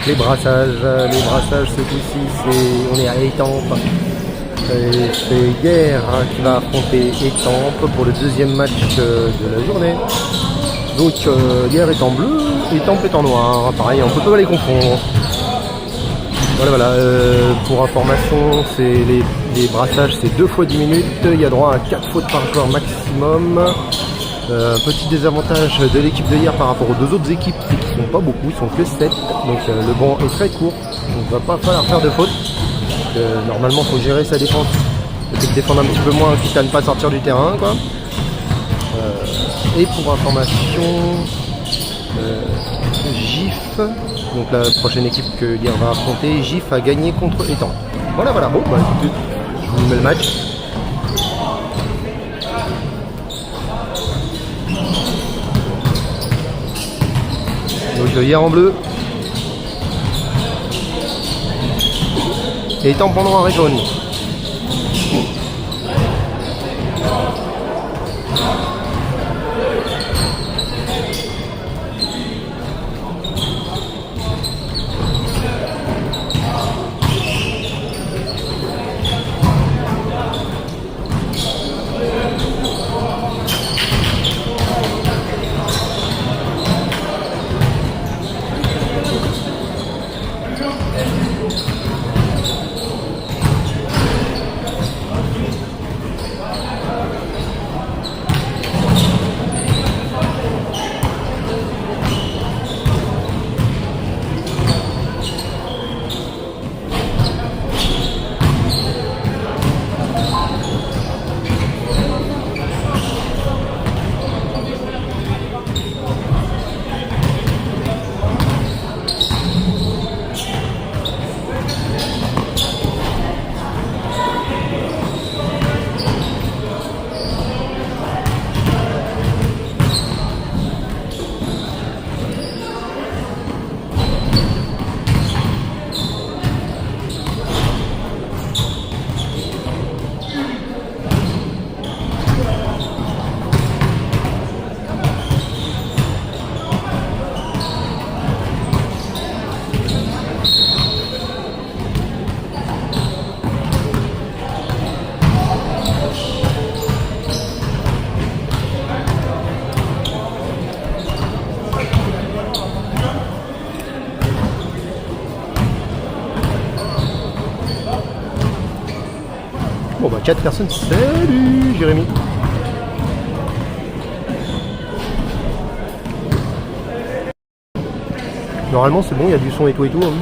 les brassages. Les brassages, ce coup-ci, on est à Étampes. C'est Hyères qui va affronter Étampes pour le deuxième match de la journée. Donc Hyères est en bleu, Étampes est en noir. Pareil, on peut pas les confondre. Voilà. Pour information, c'est les brassages, c'est 2 fois 10 minutes. Il y a droit à 4 fautes par joueur maximum. Petit désavantage de l'équipe de Hyères par rapport aux deux autres équipes, c'est qu'ils sont pas beaucoup, ils sont que 7. Donc le banc est très court, donc il va pas falloir faire de fautes. Normalement, il faut gérer sa défense. Peut-être défendre un petit peu moins, quitte à ne pas sortir du terrain, quoi. Et pour information, GIF, donc la prochaine équipe que Hyères va affronter, GIF a gagné contre Étampes. Voilà, bon, bah écoutez, je vous mets le match. Donc Hyères en bleu. Et Étampes en noir et jaune. Bon bah 4 personnes, salut Jérémy. Normalement c'est bon, il y a du son et tout hein.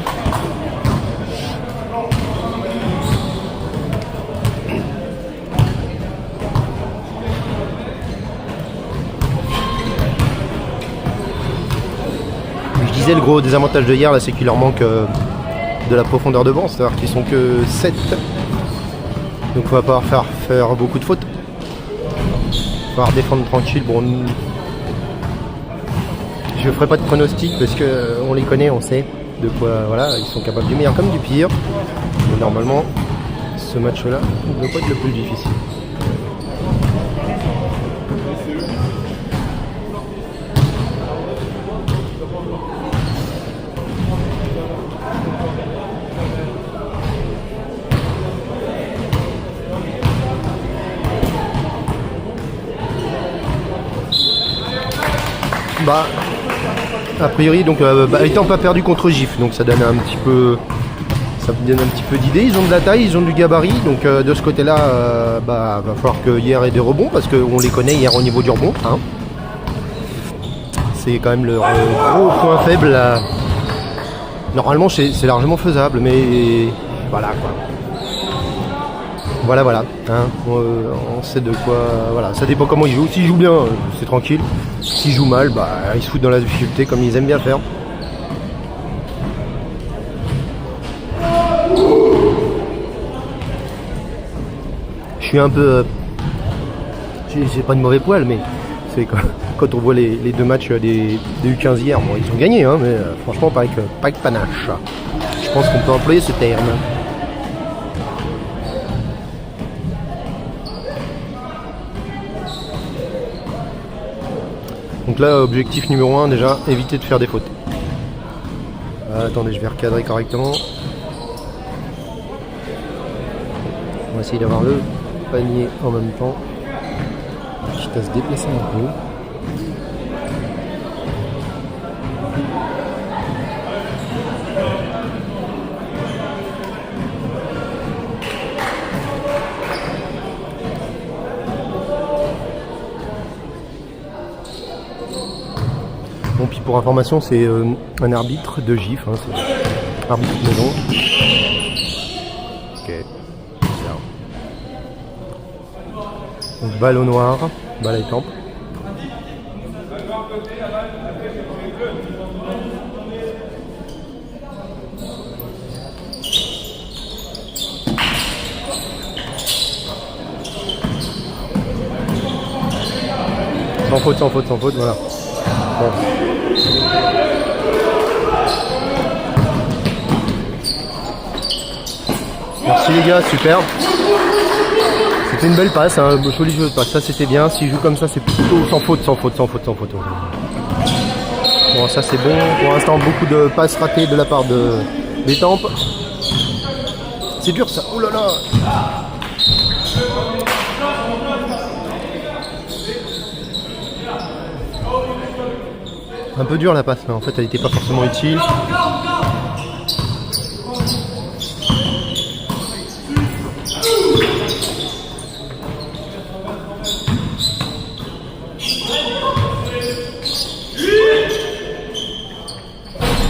Je disais le gros désavantage de Hyères là, c'est qu'il leur manque de la profondeur de banc, c'est-à-dire qu'ils sont que 7. Donc on va pas faire beaucoup de fautes. On va pouvoir défendre tranquille. Bon, je ferai pas de pronostic parce que on les connaît, on sait de quoi. Voilà, ils sont capables du meilleur comme du pire. Mais normalement, ce match-là ne doit pas être le plus difficile. Bah, a priori, donc Étampes pas perdu contre GIF, donc ça donne un petit peu, d'idée. Ils ont de la taille, ils ont du gabarit, donc de ce côté-là, va falloir que Hyères ait des rebonds parce qu'on les connaît Hyères au niveau du rebond. Hein. C'est quand même leur gros point faible. Là. Normalement, c'est largement faisable, mais voilà quoi. Voilà, hein, on sait de quoi. Voilà, ça dépend comment ils jouent. S'ils jouent bien, c'est tranquille. S'ils jouent mal, ils se foutent dans la difficulté comme ils aiment bien faire. Je suis un peu. J'ai pas de mauvais poil, mais c'est quand on voit les deux matchs des U15 hier, bon, ils ont gagné, hein, mais franchement, pas avec panache. Je pense qu'on peut employer ce terme. Donc là, objectif numéro 1, déjà, éviter de faire des fautes. Attendez, je vais recadrer correctement. On va essayer d'avoir le panier en même temps. Quitte à se déplacer un peu. Bon, puis pour information, c'est un arbitre de GIF, hein, c'est arbitre de maison. Ok, bien. Donc balle au noir, balle à étampe. Sans faute, sans faute, sans faute, voilà. Bon. Merci les gars, super. C'était une belle passe, hein, joli jeu de passe, ça c'était bien. S'il joue comme ça, c'est plutôt sans faute, sans faute, sans faute, sans faute. Bon, ça c'est bon. Pour l'instant, beaucoup de passes ratées de la part d'Étampes. C'est dur ça, oh là là. Un peu dur la passe, mais en fait elle n'était pas forcément utile.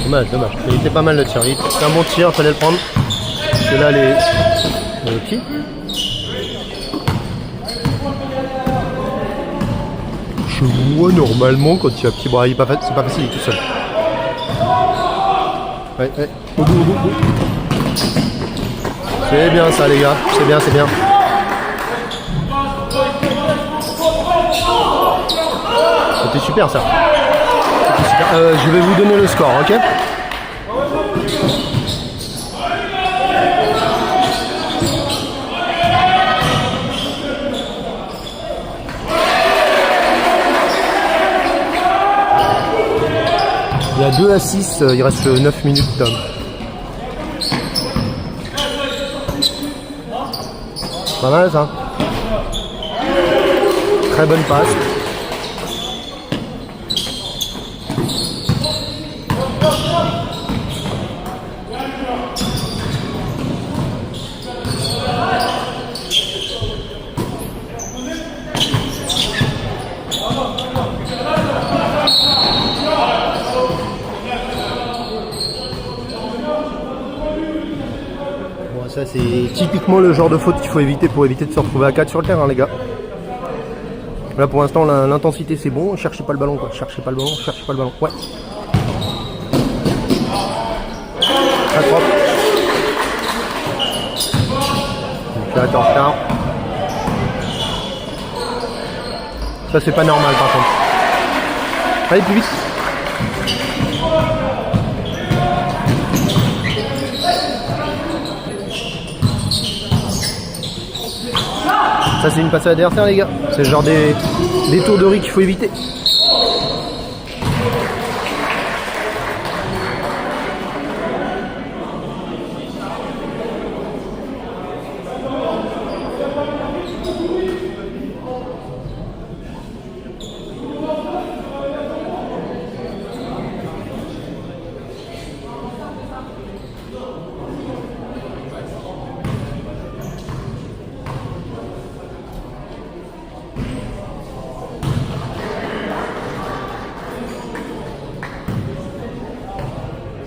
Dommage, dommage. Il était pas mal le tir. C'est un bon tir, il fallait le prendre. Parce que là les pieds. Je vois normalement quand il y a petit bras, c'est pas facile, il est tout seul. Ouais, ouais. Au bout, au bout, au bout. C'est bien ça les gars, c'est bien, c'est bien. C'était super ça. C'était super. Je vais vous donner le score, ok? Il y a 2 à 6, il reste 9 minutes. Pas mal ça. Très bonne passe. Ça c'est typiquement le genre de faute qu'il faut éviter pour éviter de se retrouver à 4 sur le terrain les gars. Là pour l'instant l'intensité c'est bon, cherchez pas le ballon quoi, cherchez pas le ballon, cherchez pas le ballon. Ouais. Très propre. Donc là t'es en retard. Ça c'est pas normal par contre. Allez plus vite. Ça c'est une passe à l'adversaire les gars, c'est le genre des tours de riz qu'il faut éviter.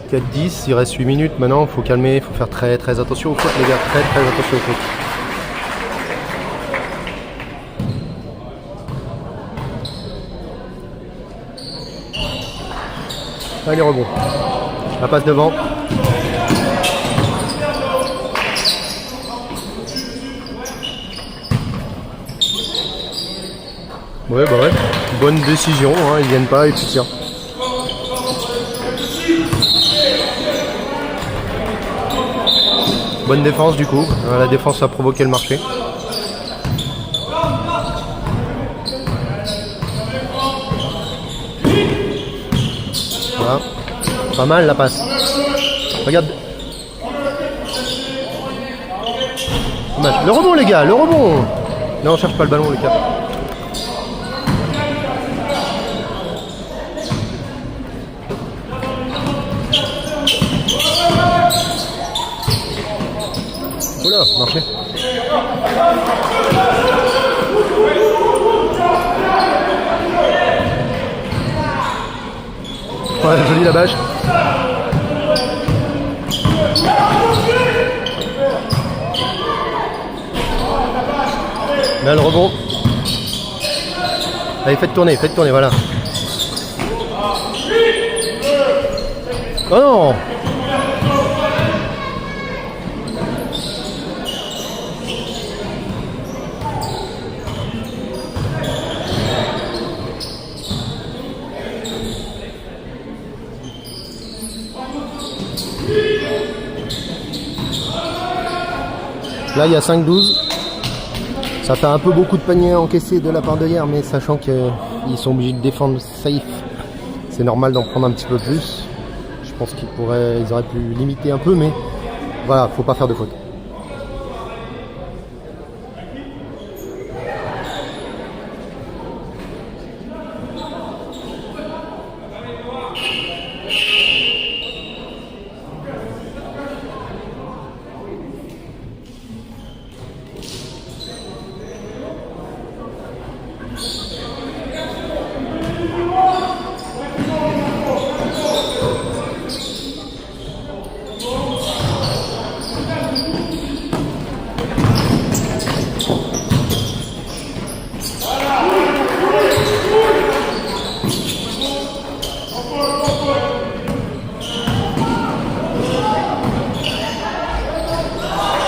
« 4-10, il reste 8 minutes maintenant, il faut calmer, il faut faire très très attention aux fautes les gars, très très attention aux fautes. Allez rebond, la passe devant. Ouais bah ouais, bonne décision, hein, ils viennent pas et puis tiens. Bonne défense du coup, la défense a provoqué le marché. Voilà. Pas mal la passe. Regarde. Dommage. Le rebond les gars, le rebond. Non, on cherche pas le ballon les gars. Oula, marché. Ouais, jolie la bâche. Là le rebond. Allez, faites tourner, voilà. Oh non! Là il y a 5-12. Ça fait un peu beaucoup de paniers encaissés de la part de hier, mais sachant qu'ils sont obligés de défendre safe, c'est normal d'en prendre un petit peu plus. Je pense ils auraient pu limiter un peu, mais voilà, faut pas faire de faute.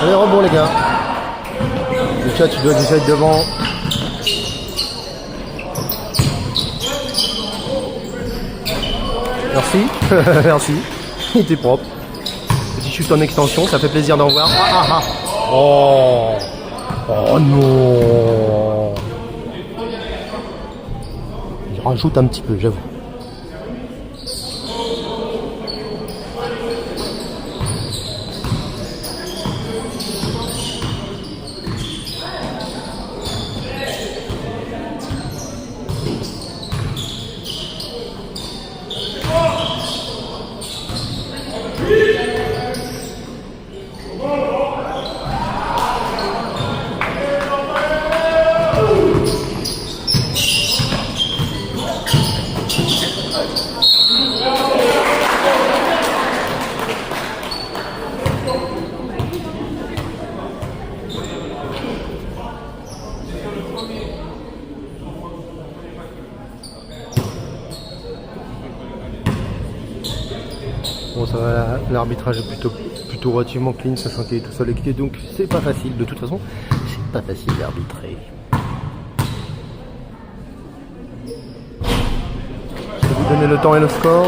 Allez, rebond les gars. Lucas, tu dois déjà être devant. Merci. Merci. Il était propre. Petit chute en extension, ça fait plaisir d'en voir. Ah, ah, ah. Oh. Oh non. Il rajoute un petit peu, j'avoue. Bon, ça va, l'arbitrage est plutôt relativement clean, sachant qu'il est tout seul équipé, donc c'est pas facile. De toute façon, c'est pas facile d'arbitrer. Je vais vous donner le temps et le score.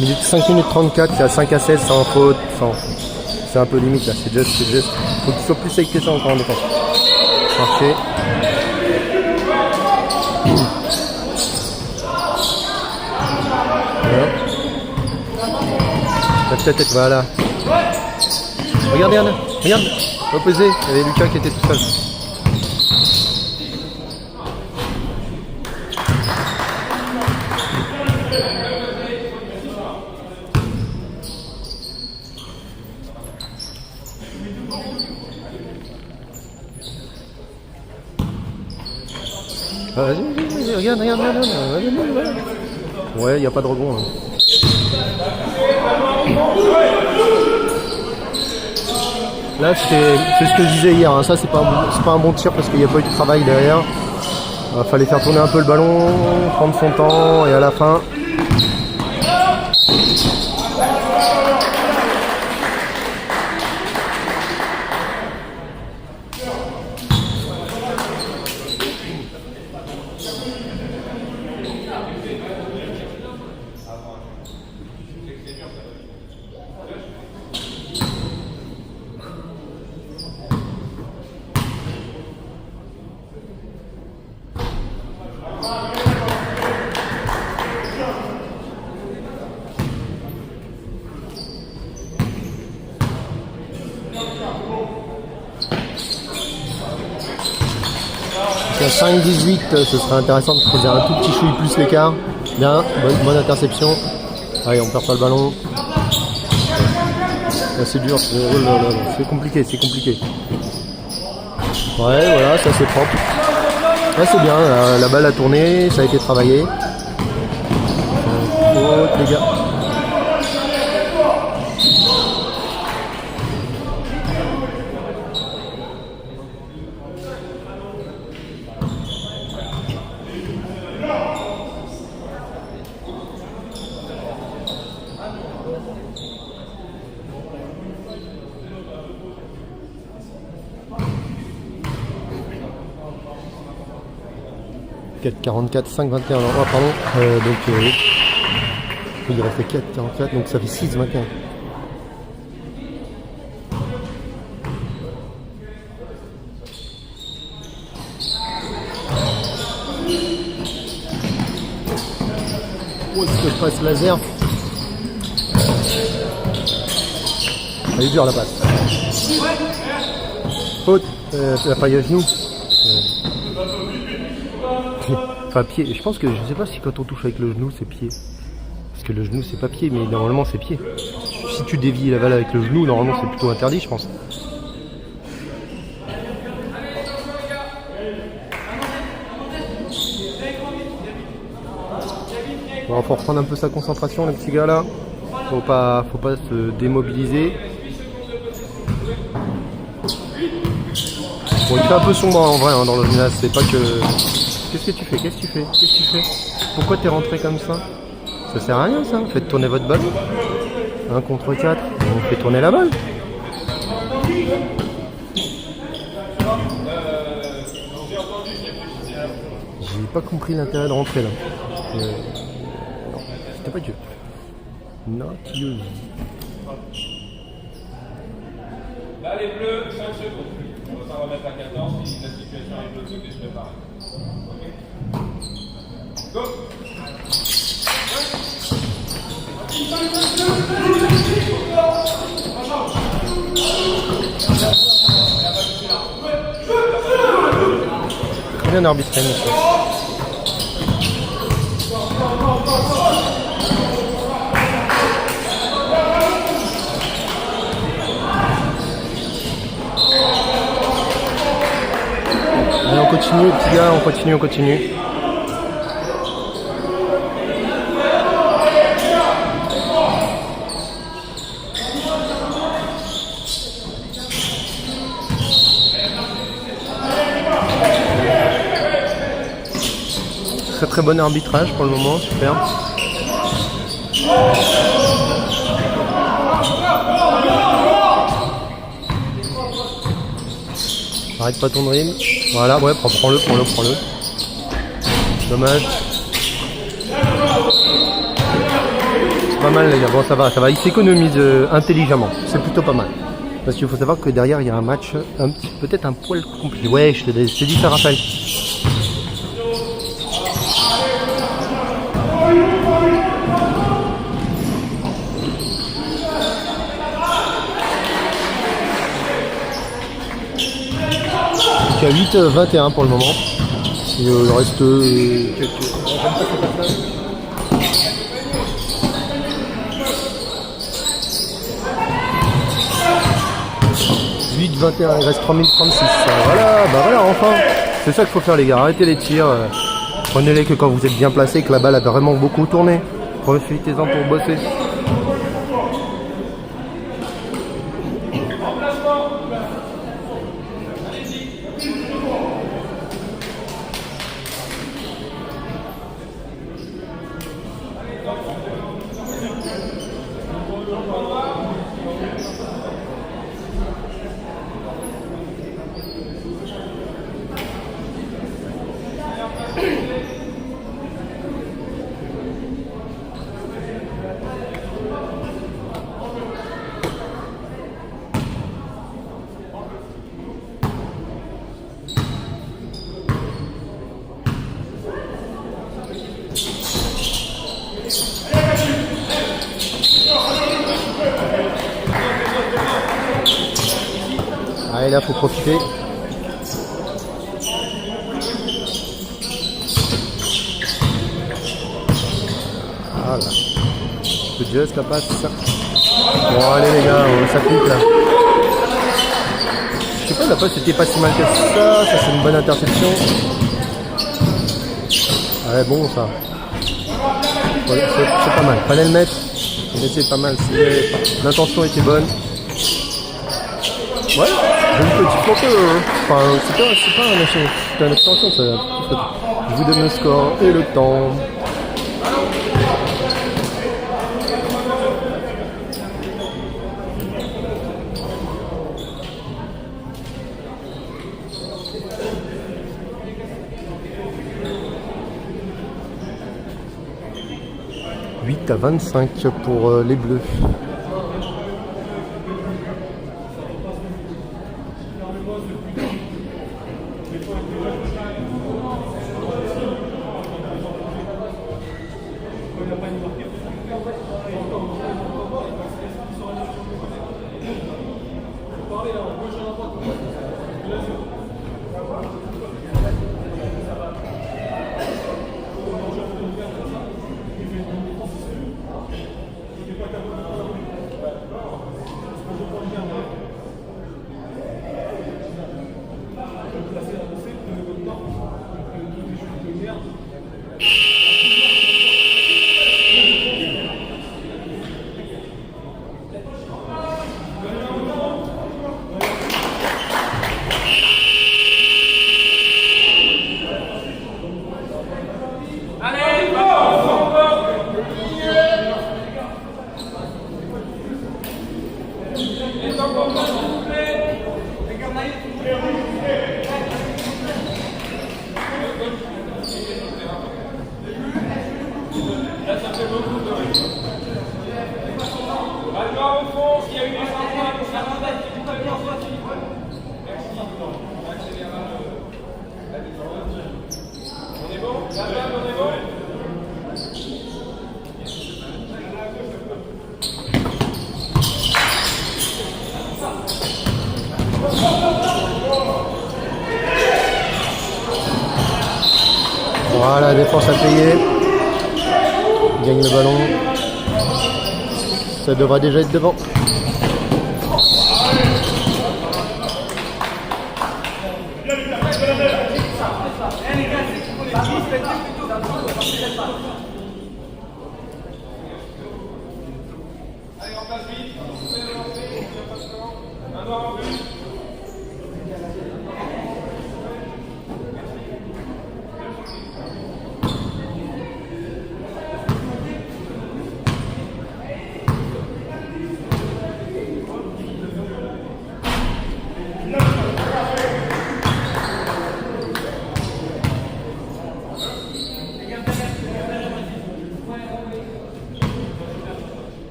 Il reste 5 minutes 34, c'est à 5-16 sans faute, c'est un peu limite là, c'est juste. Faut qu'il soit plus safe que ça encore en défense. Marché. La tête, voilà. Regarde, opposé, il y avait Lucas qui était tout seul. Vas-y, regarde. Ouais, il n'y a pas de rebond. Hein. Là, c'est ce que je disais hier. Hein. Ça, c'est pas un bon tir parce qu'il n'y a pas eu de travail derrière. Il fallait faire tourner un peu le ballon, prendre son temps et à la fin. à 5-18, ce serait intéressant de creuser un tout petit chouille plus l'écart. Bien, bonne interception. Allez, on perd pas le ballon. Là, c'est dur, c'est compliqué, c'est compliqué. Ouais, voilà, ça c'est propre. Là c'est bien, la balle a tourné, ça a été travaillé. Faute, les gars. « 4,44, 5,21, oh, pardon, il restait 4,44, donc ça fait 6,21. Oh, est-ce que je passe laser? Elle est dure la passe. Faute, la paille à genoux. Enfin pied, je pense que je sais pas si quand on touche avec le genou c'est pied. Parce que le genou c'est pas pied, mais normalement c'est pied. Si tu dévies la balle avec le genou, normalement c'est plutôt interdit je pense. Bon, faut reprendre un peu sa concentration les petits gars là. Faut pas se démobiliser. Bon, il fait un peu sombre en vrai hein, dans le gymnase, c'est pas que... Qu'est-ce que tu fais? Qu'est-ce que tu fais? Qu'est-ce que tu fais? Pourquoi t'es rentré comme ça? Ça sert à rien ça, faites tourner votre balle. 1 contre 4, on fait tourner la balle. J'ai pas compris l'intérêt de rentrer là. Non, c'était pas Dieu. Not you. Là les bleus, 5 secondes. On va pas remettre à 14 si la situation est bloquée, mais je prépare. Go! Très bien arbitré, monsieur. Allez, on continue, les petits gars, on continue. Très bon arbitrage pour le moment, super. Arrête pas ton dream. Voilà, ouais, prends-le. Dommage. C'est pas mal les gars, bon ça va. Il s'économise intelligemment, c'est plutôt pas mal. Parce qu'il faut savoir que derrière il y a un match peut-être un poil compliqué. Ouais, je te dis ça Raphaël. Donc à 8-21 pour le moment. Il reste quelques... 8-21, il reste 3 minutes 36. Voilà, enfin. C'est ça qu'il faut faire les gars, arrêtez les tirs. Prenez-les que quand vous êtes bien placé, que la balle a vraiment beaucoup tourné. Profitez-en pour bosser. Allez là, faut profiter. Voilà. C'est juste la passe. Bon, allez les gars, ça pique là. Je sais pas, la passe c'était pas si mal que ça. Ça, c'est une bonne interception. Ouais, bon, ça. Ouais, c'est pas mal. Fallait le mettre. Mais c'est pas mal. L'intention était bonne. Ouais, j'ai une petite photo. Enfin, c'est pas un échec. C'est une extension. Je vous donne le score et le temps. À 25 pour les Bleus. Voilà, défense à payer. Il gagne le ballon. Ça devrait déjà être devant.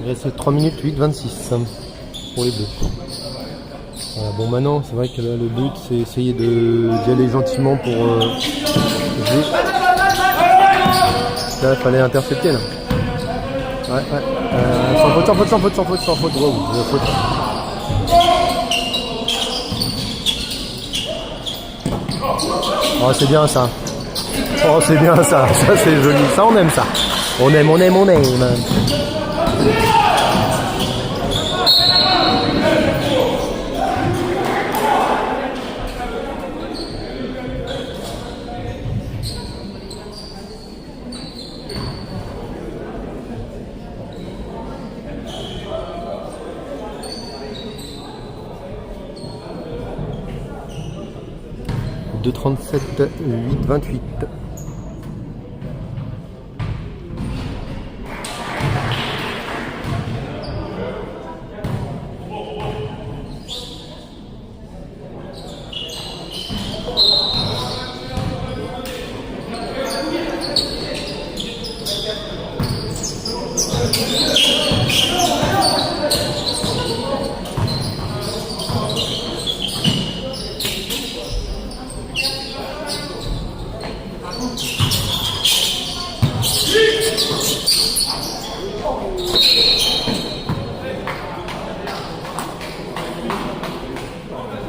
Il reste 3 minutes 8-26 pour les Bleus. Voilà, bon maintenant c'est vrai que là, le but c'est essayer d'y aller gentiment pour jouer. Là il fallait intercepter là. Ouais. Sans faute. Wow, faute. Oh c'est bien ça. Oh c'est bien ça. Ça c'est joli. Ça on aime ça. On aime. De 37, 8, 28.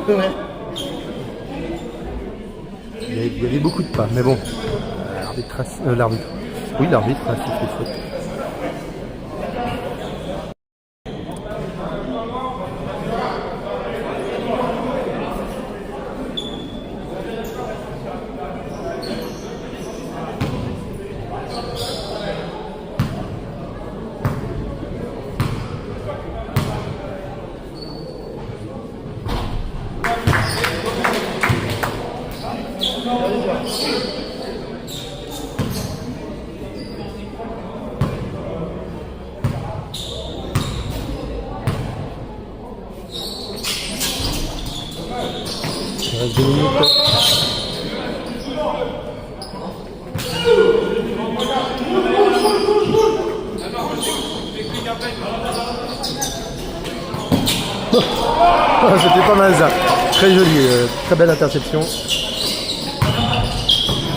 Ouais. Il y avait beaucoup de pas, mais bon. L'arbitre. Oui, l'arbitre a sifflé faute. Il reste 2 minutes. C'était pas mal ça. Très joli, très belle interception.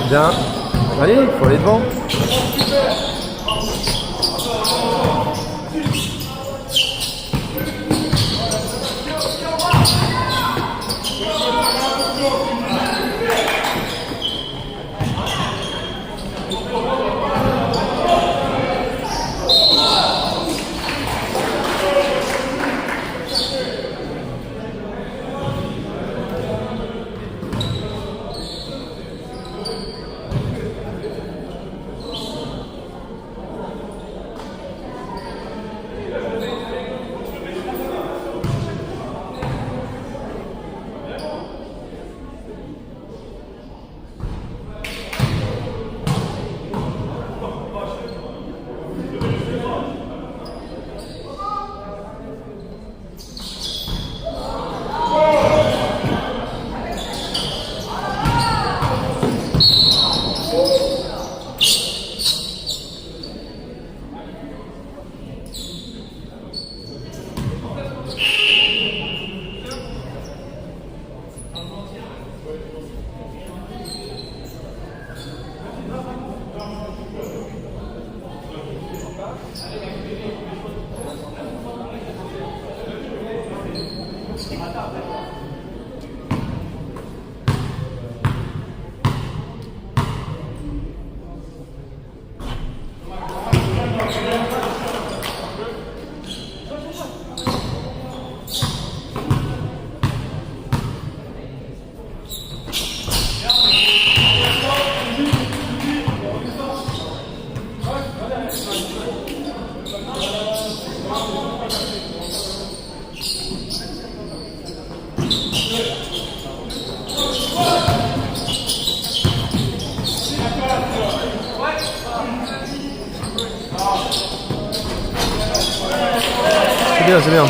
Bien. Allez, il faut aller devant. C'est bien.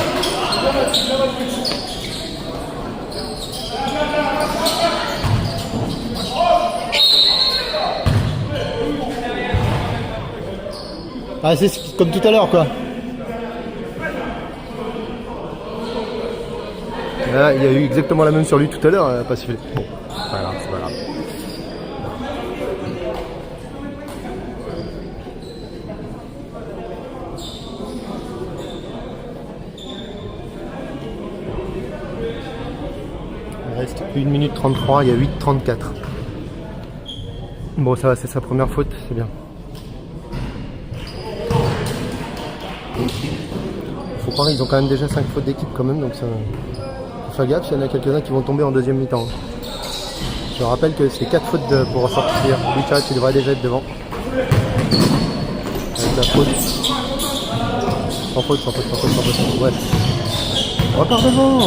Ah, c'est comme tout à l'heure, quoi. Là, il y a eu exactement la même sur lui tout à l'heure, pas sifflé. Bon, c'est pas grave, c'est pas grave. Il reste 1 minute 33, il y a 8-34. Bon, ça va, c'est sa première faute, c'est bien. Faut croire qu'ils ont quand même déjà 5 fautes d'équipe quand même, donc ça... Faut faire gaffe, il y en a quelques-uns qui vont tomber en deuxième mi-temps. Je rappelle que c'est 4 fautes pour ressortir. Lucas, tu devrais déjà être devant. Avec la faute. Sans faute. Ouais. Repars devant.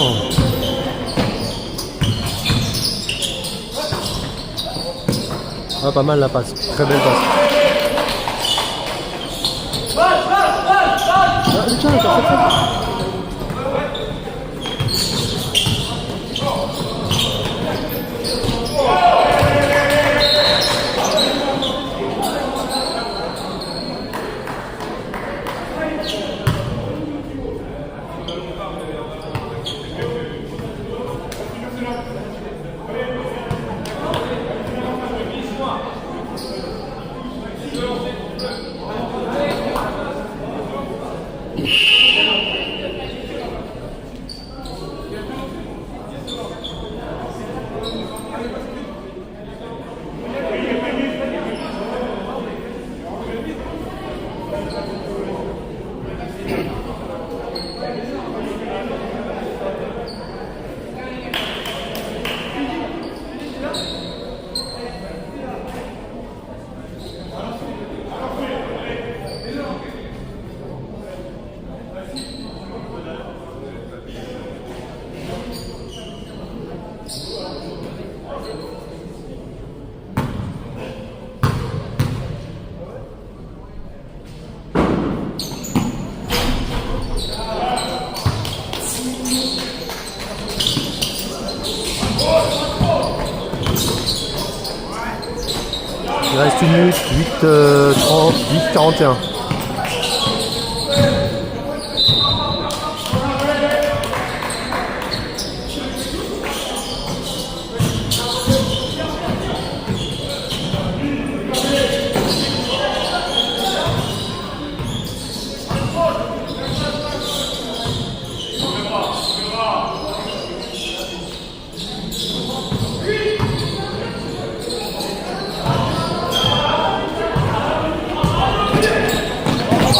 Ah, pas mal la passe. Très belle passe. Ah, Lucas, t'as fait ça. reste 1 minute, 8-30, 8-41.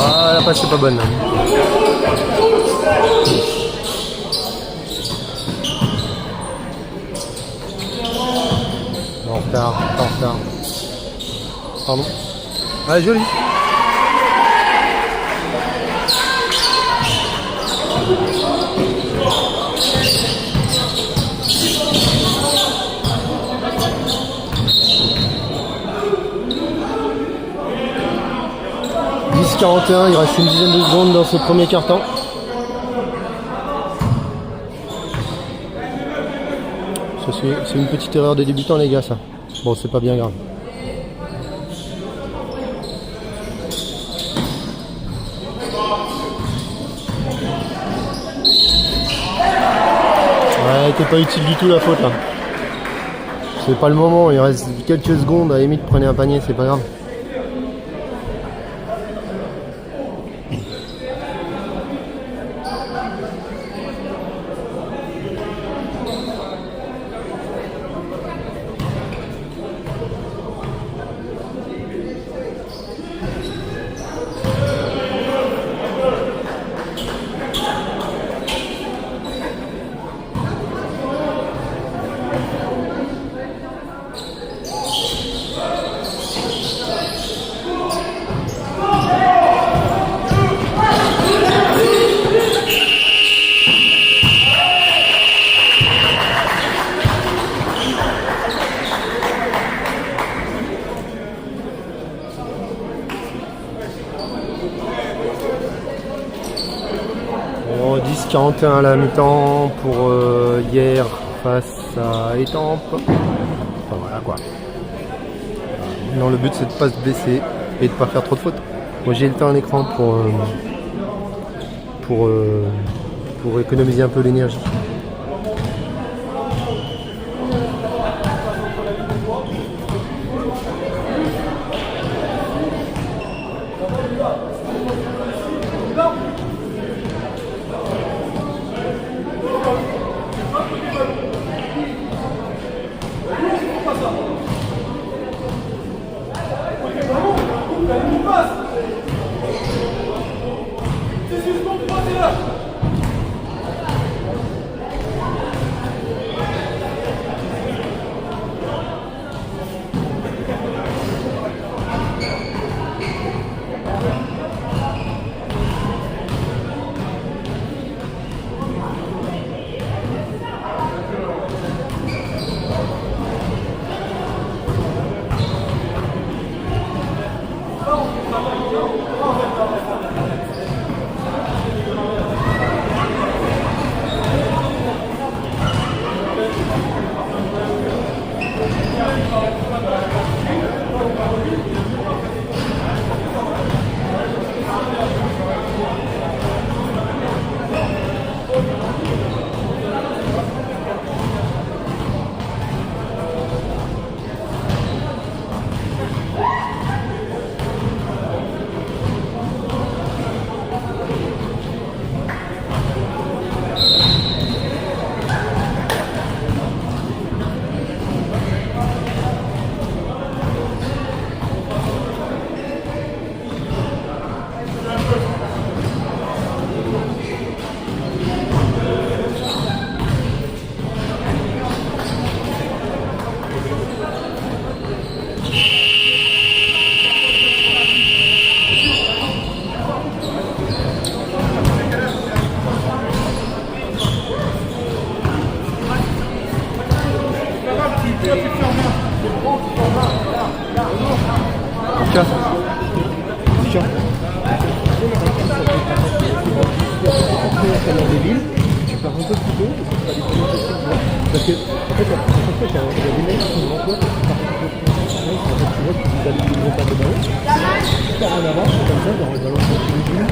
Ah, la passe c'est pas bonne. En retard. Pardon. Ah, joli. « 41, il reste une dizaine de secondes dans ce premier quart-temps. C'est une petite erreur des débutants les gars ça. Bon c'est pas bien grave. Ouais, t'es pas utile du tout la faute là. C'est pas le moment, il reste quelques secondes, à la limite prenez un panier, c'est pas grave. Bon, 10-41 à la mi-temps pour hier face à Étampes. Enfin voilà quoi. Non, le but c'est de pas se blesser et de pas faire trop de fautes. Moi j'ai le temps à l'écran pour économiser un peu l'énergie. Tu pars un peu plus tôt, parce que en fait, à chaque fois, il y a des mecs qui vont voir, tu vois, tu dis le ballon. Faire en avant, comme ça, dans le ballon sur tous les buts.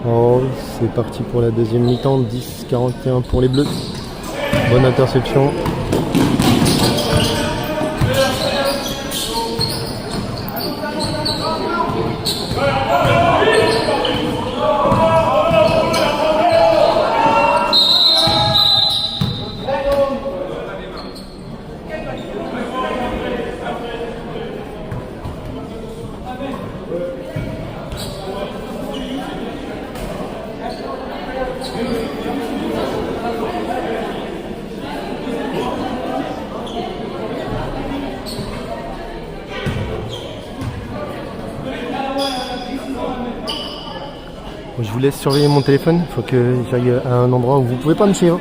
Oh, c'est parti pour la deuxième mi-temps, 10-41 pour les Bleus. Bonne interception. Je vous laisse surveiller mon téléphone, il faut que j'aille à un endroit où vous pouvez pas me suivre.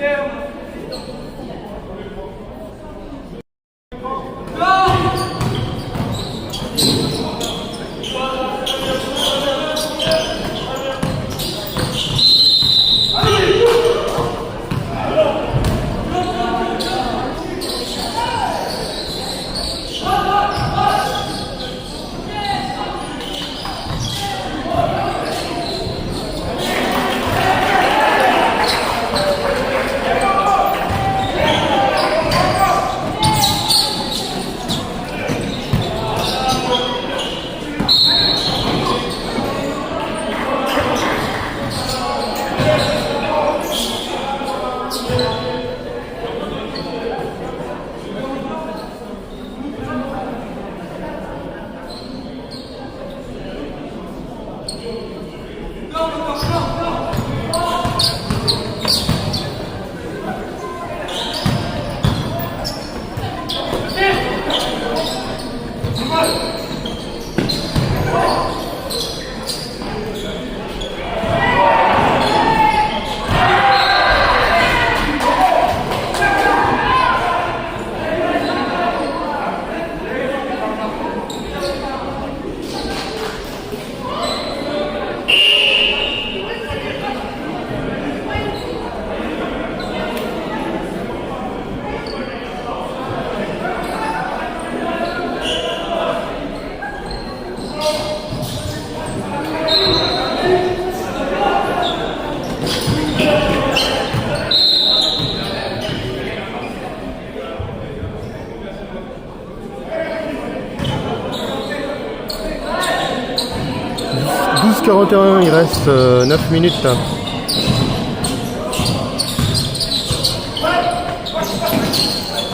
12-41, il reste 9 minutes. Là.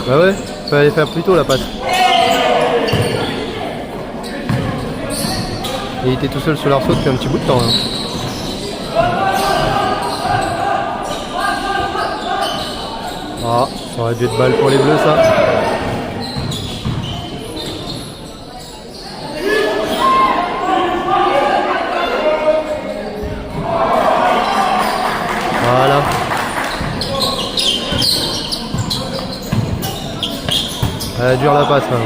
Bah ouais, fallait faire plus tôt la passe. Et il était tout seul sur l'arceau depuis un petit bout de temps. Hein. Ah, ça aurait dû être balle pour les bleus ça. Voilà. Elle dure la passe. Hein.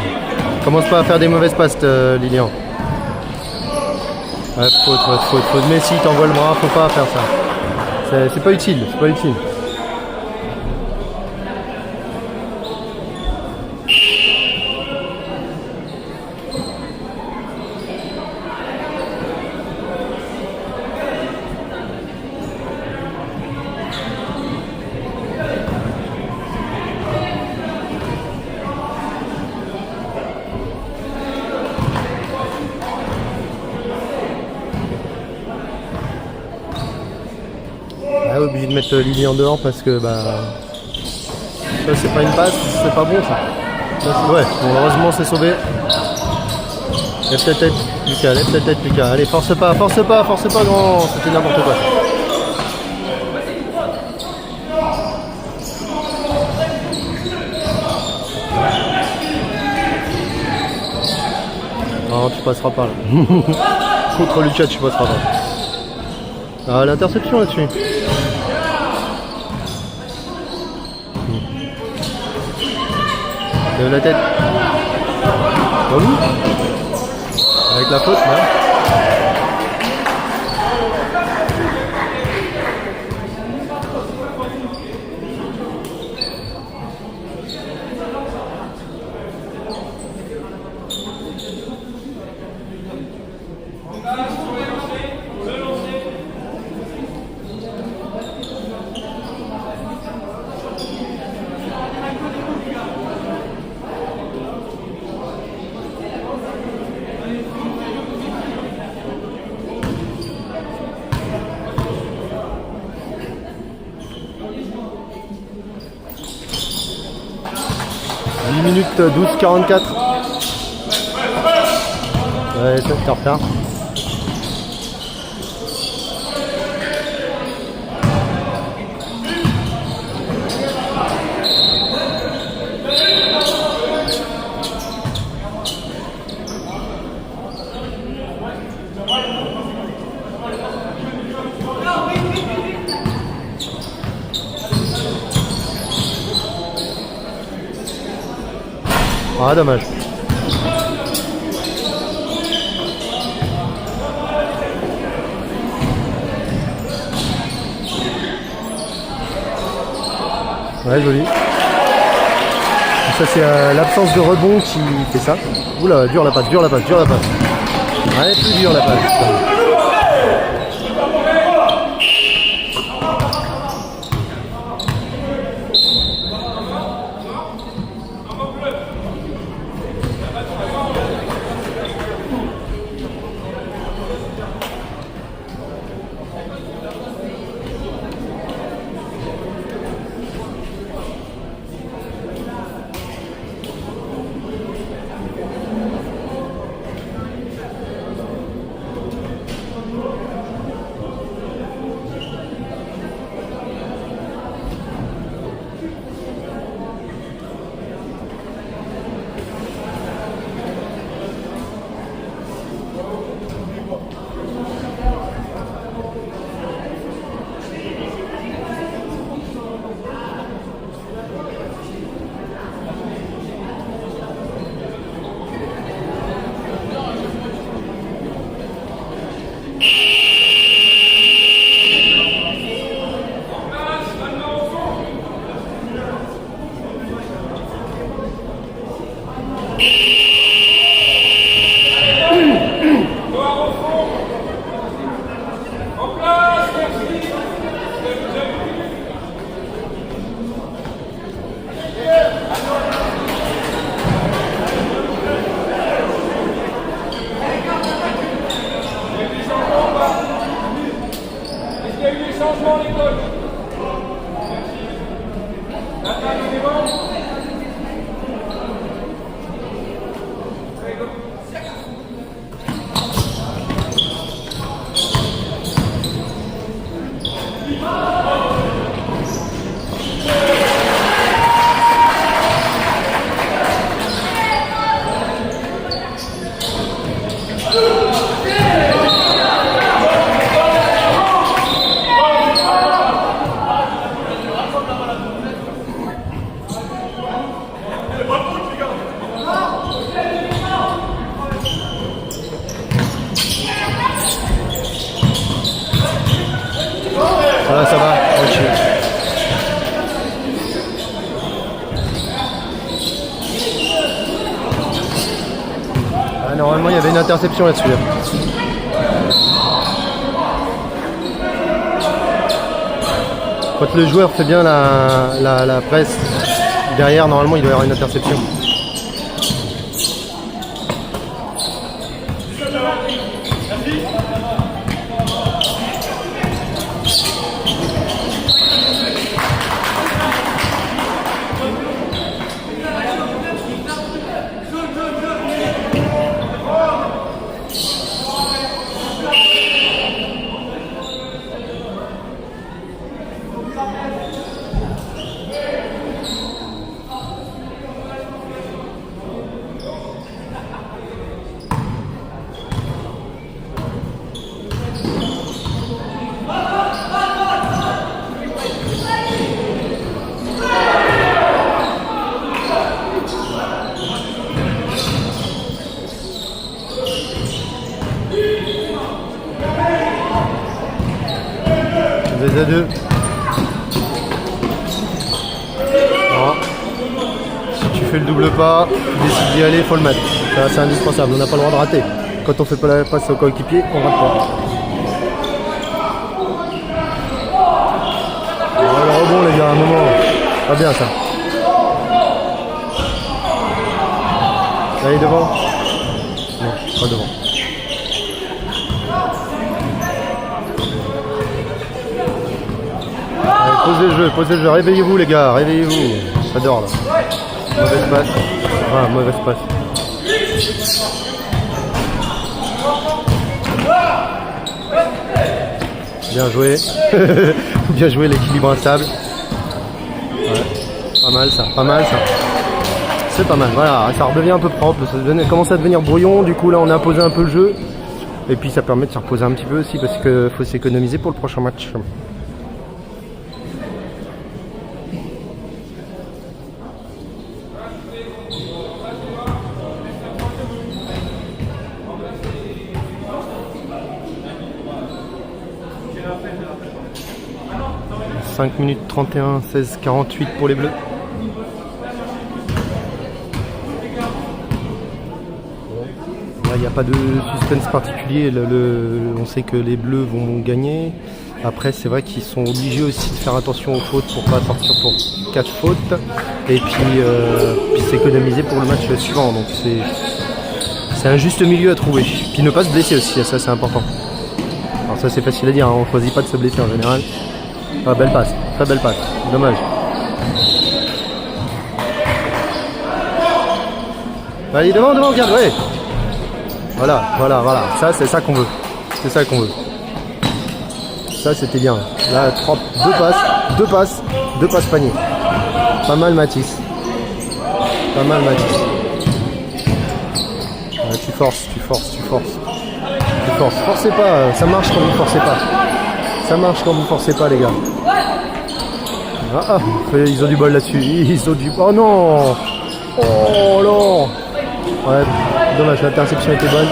Commence pas à faire des mauvaises passes, Lilian. Ouais, faute. Mais si t'envoies le bras, faut pas faire ça. C'est pas utile, c'est pas utile. Obligé de mettre Lily en dehors parce que bah ça c'est pas une passe, c'est pas bon ça. Ouais, bon, heureusement c'est sauvé. Lève ta tête Lucas, lève ta tête Lucas. Allez, force pas grand, c'était n'importe quoi. Non, tu passeras pas là. Contre Lucas tu passeras pas. Ah, l'interception là-dessus. Lève la tête. Bah oui. Avec la faute, là. Minute 12-44. Ouais, t'es en retard. Ah, dommage. Ouais, joli. Ça, c'est l'absence de rebond qui fait ça. Oula, dur la passe. Ouais, plus dur la passe. Ça va, ok. Ah, normalement, il y avait une interception là-dessus. Quand le joueur fait bien la presse, derrière, normalement, il doit y avoir une interception. À 2. Si tu fais le double pas, tu décides d'y aller, il faut le mettre. Ça, c'est indispensable, on n'a pas le droit de rater. Quand on fait pas la passe au coéquipier, on rate pas. Le rebond les gars, à un moment. Pas bien ça. Allez devant. Non, pas devant. Posez le jeu, réveillez-vous les gars, réveillez-vous. J'adore là. Mauvaise passe. Ah, mauvaise passe. Bien joué. Bien joué l'équilibre instable. Ouais. Pas mal ça, pas mal ça. C'est pas mal, voilà, ça redevient un peu propre, ça commence à devenir brouillon, du coup là on a imposé un peu le jeu. Et puis ça permet de se reposer un petit peu aussi parce qu'il faut s'économiser pour le prochain match. 5 minutes 31, 16, 48 pour les Bleus. Il n'y a pas de suspense particulier, on sait que les Bleus vont gagner. Après c'est vrai qu'ils sont obligés aussi de faire attention aux fautes pour ne pas sortir pour 4 fautes. Et puis s'économiser pour le match suivant. Donc c'est un juste milieu à trouver. Puis ne pas se blesser aussi, ça c'est important. Alors ça c'est facile à dire, hein, on ne choisit pas de se blesser en général. Ah, belle passe, très belle passe, dommage. Allez, devant, regarde, ouais. Voilà, ça c'est ça qu'on veut. C'est ça qu'on veut. Ça c'était bien. Là, deux passes panier. Pas mal Mathis. Ouais, tu forces. Forcez pas, ça marche quand vous forcez pas. Ça marche quand vous forcez pas les gars. Ah, ils ont du bol là-dessus. Oh non. Oh non. Ouais, dommage, l'interception était bonne.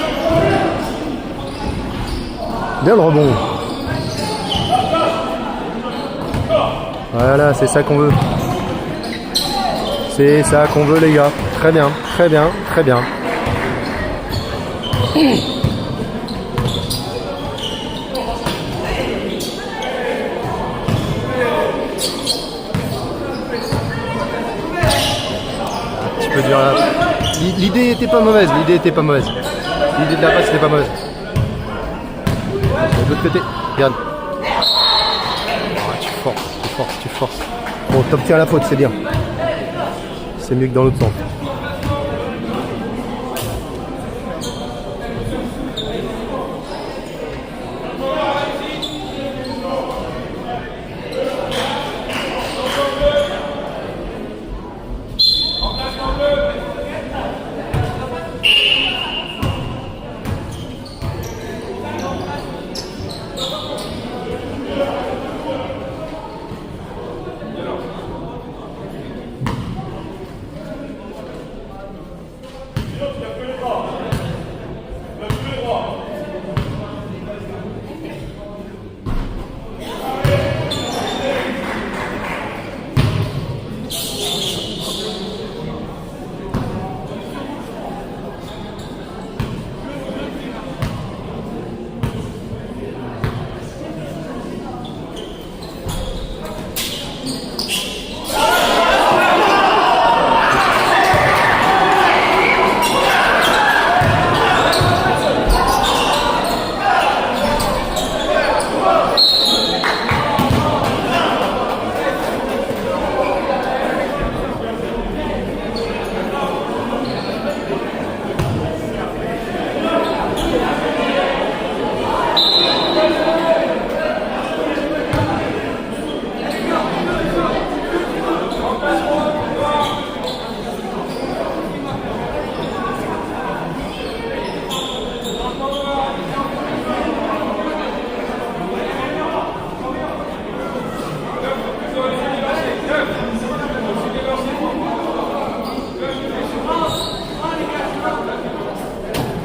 Bien le rebond. Voilà, c'est ça qu'on veut. C'est ça qu'on veut les gars. Très bien. L'idée était pas mauvaise. L'idée de la passe n'était pas mauvaise. De l'autre côté, regarde. Ah, tu forces. Bon, t'obtiens la faute, c'est bien. c'est mieux que dans l'autre sens.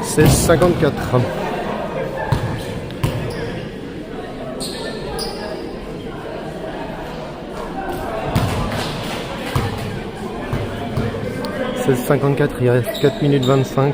C'est 54. C'est 54, il reste 4 minutes 25.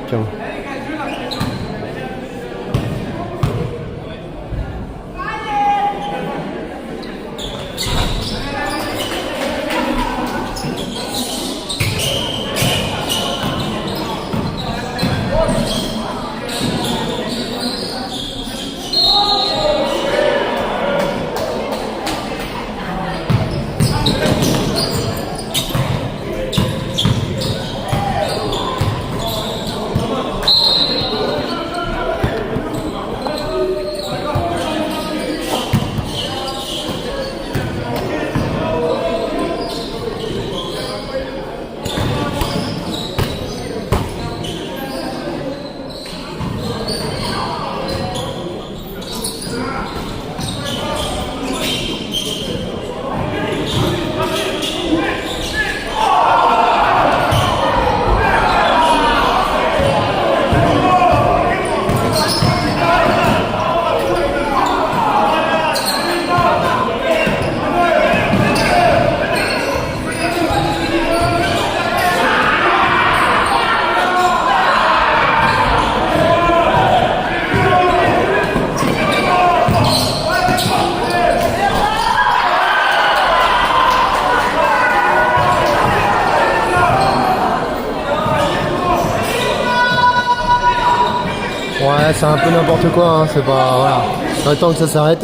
Ouais, c'est un peu n'importe quoi, hein, c'est pas... Voilà. J'attends que ça s'arrête.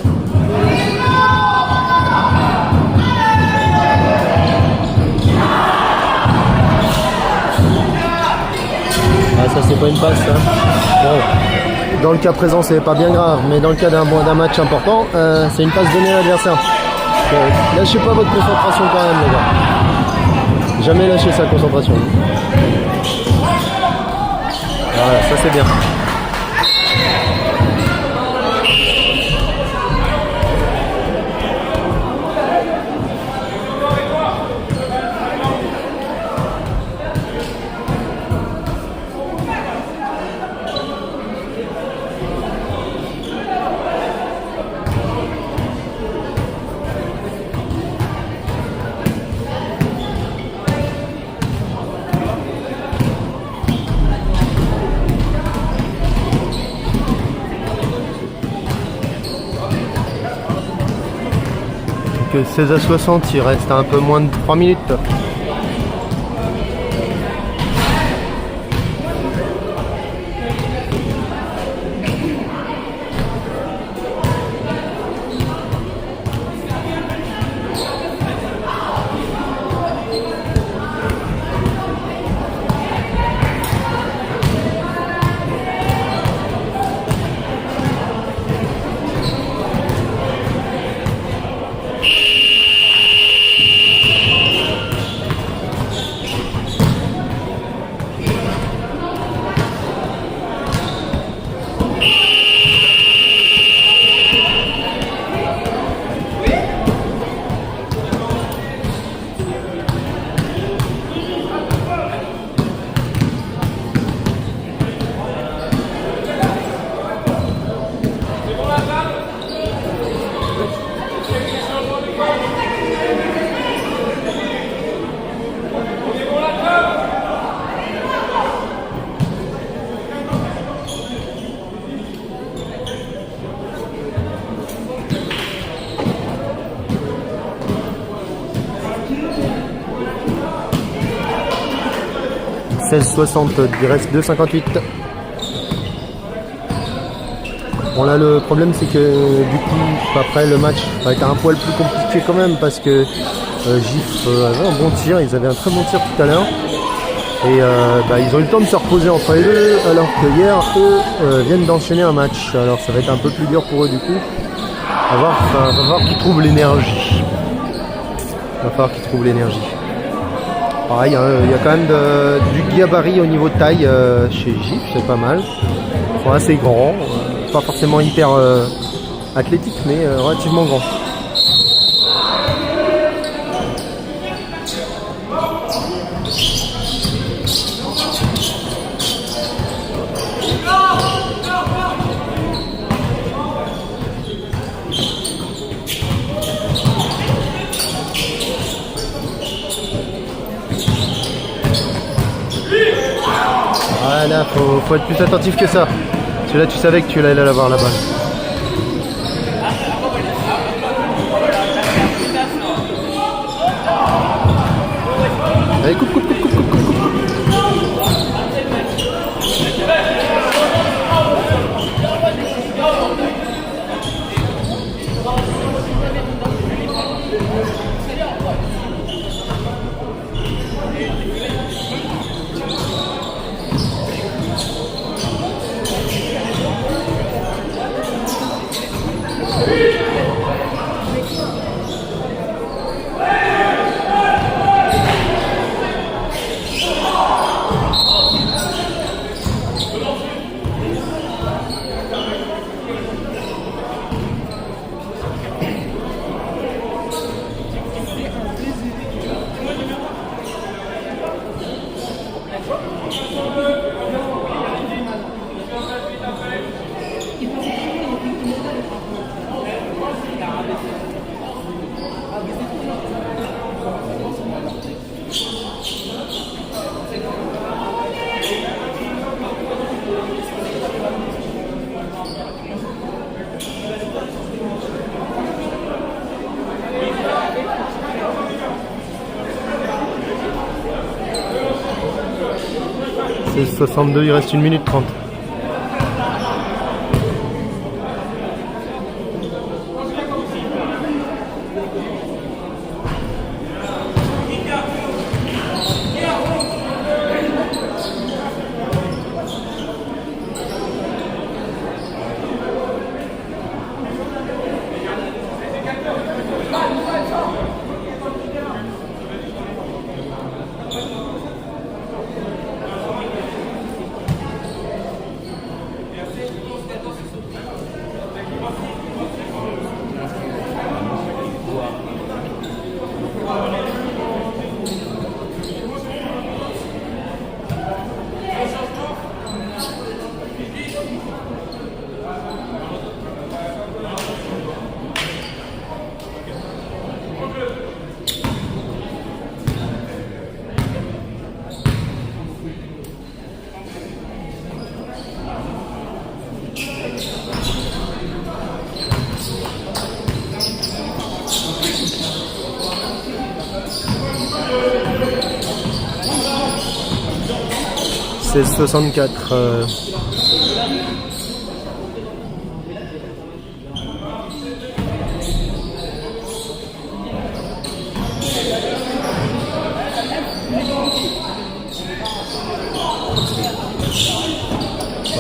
Ah, ça c'est pas une passe, ça. Bon. Dans le cas présent, c'est pas bien grave, mais dans le cas d'un match important, c'est une passe donnée à l'adversaire. Lâchez pas votre concentration quand même, les gars. Jamais lâcher sa concentration. Voilà, ça c'est bien. Que 16 à 60, il reste un peu moins de 3 minutes. 16-60, il reste 2,58. Bon là le problème c'est que du coup après le match va être un poil plus compliqué quand même parce que GIF avait un bon tir, ils avaient un très bon tir tout à l'heure. Et ils ont eu le temps de se reposer entre les deux, alors que hier, eux viennent d'enchaîner un match. Alors ça va être un peu plus dur pour eux du coup. On va voir qu'ils trouvent l'énergie. Il va falloir qu'ils trouvent l'énergie. Pareil, il y a quand même du gabarit au niveau de taille chez GIF, c'est pas mal. Ils sont assez grands, pas forcément hyper athlétiques, mais relativement grands. Voilà, faut être plus attentif que ça. Celui-là, tu savais que tu allais l'avoir la balle. Allez, coupe. 62, il reste 1 minute 30. C'est 64.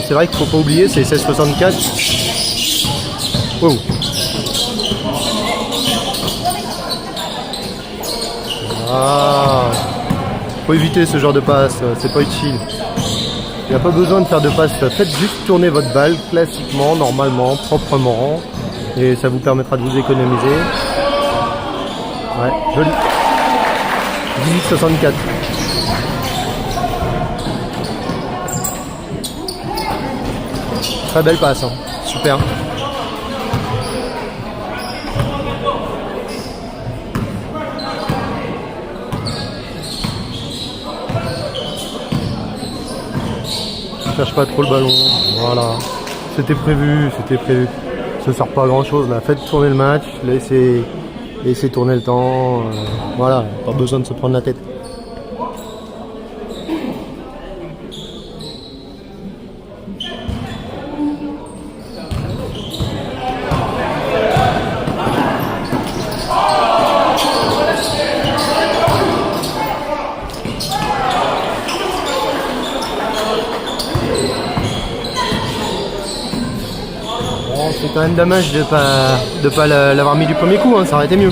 C'est vrai qu'il faut pas oublier, c'est 16-64. Wow. Ah, faut éviter ce genre de passe, c'est pas utile. Il n'y a pas besoin de faire de passe, faites juste tourner votre balle classiquement, normalement, proprement, et ça vous permettra de vous économiser. Ouais, joli. 18-64. Très belle passe, hein. Super. Cherche pas trop le ballon, voilà. C'était prévu. Ça sert pas à grand chose là. Faites tourner le match, laissez tourner le temps. Voilà, pas besoin de se prendre la tête. c'est quand même dommage de pas l'avoir mis du premier coup, hein, ça aurait été mieux.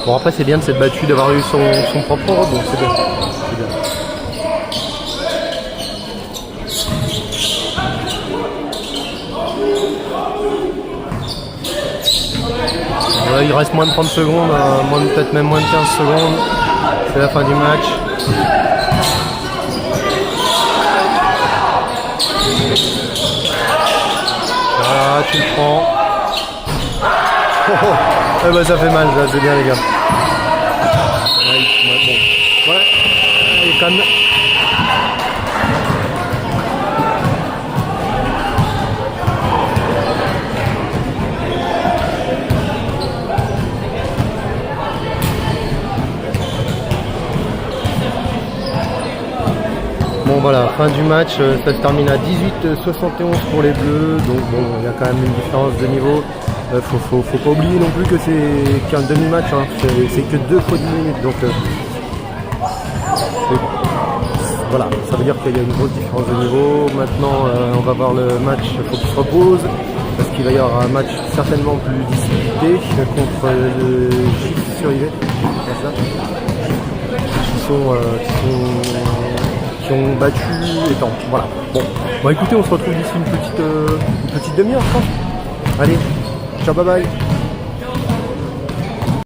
Bon après c'est bien de s'être battu, d'avoir eu son propre robe, donc c'est bien. C'est bien. Voilà, il reste moins de 30 secondes, peut-être même moins de 15 secondes. C'est la fin du match. Voilà, tu le prends. Eh ben ça fait mal, ça, c'est bien les gars. Ouais, bon. Ouais, il est quand même... Bon voilà, fin du match, ça se termine à 18-71 pour les bleus, donc bon, il y a quand même une différence de niveau. Faut pas oublier non plus que c'est qu'un demi-match, hein. C'est que 2 fois 10 minutes, donc voilà, ça veut dire qu'il y a une grosse différence de niveau. Maintenant, on va voir le match, il faut qu'il se repose, parce qu'il va y avoir un match certainement plus disputé contre le Chiffres sur Yvet, qui ont battu Étampes. Voilà. Bon, écoutez, on se retrouve d'ici une petite demi-heure, je pense. Allez, ciao, bye bye.